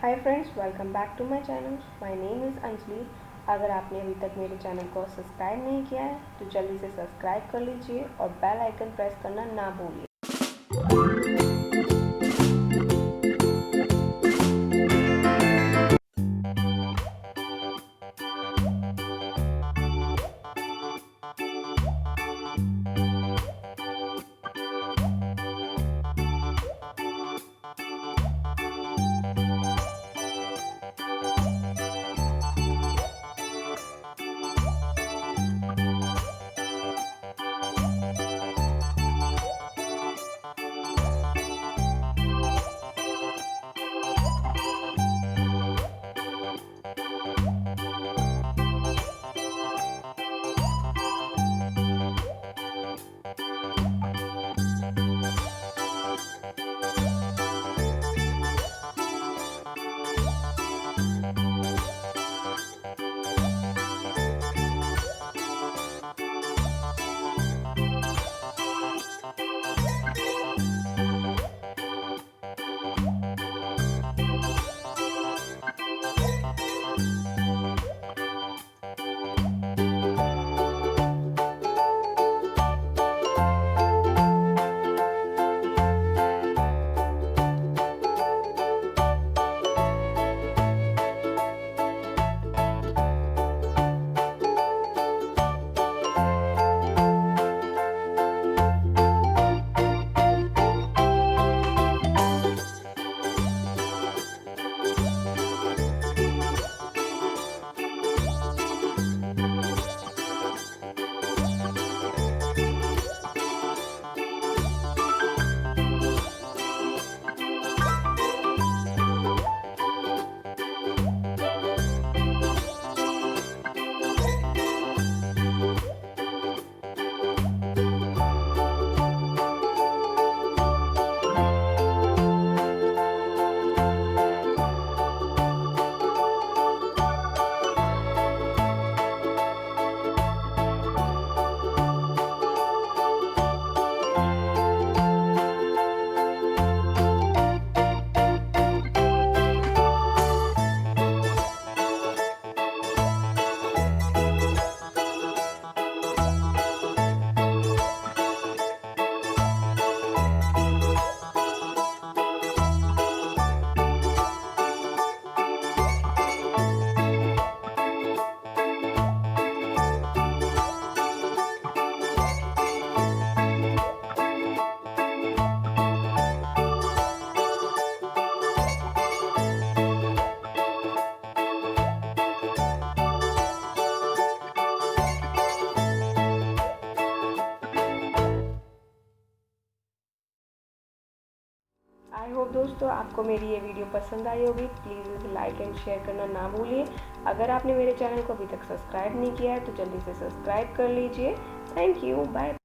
Hi friends, welcome back to my channel. My name is Anjali. अगर आपने अभी तक मेरे चैनल को सब्सक्राइब नहीं किया है तो जल्दी से सब्सक्राइब कर लीजिए और बेल आइकन प्रेस करना ना भूलिए। आई होप दोस्तों आपको मेरी ये वीडियो पसंद आई होगी। प्लीज़ लाइक एंड शेयर करना ना भूलिए। अगर आपने मेरे चैनल को अभी तक सब्सक्राइब नहीं किया है तो जल्दी से सब्सक्राइब कर लीजिए। Thank you, bye.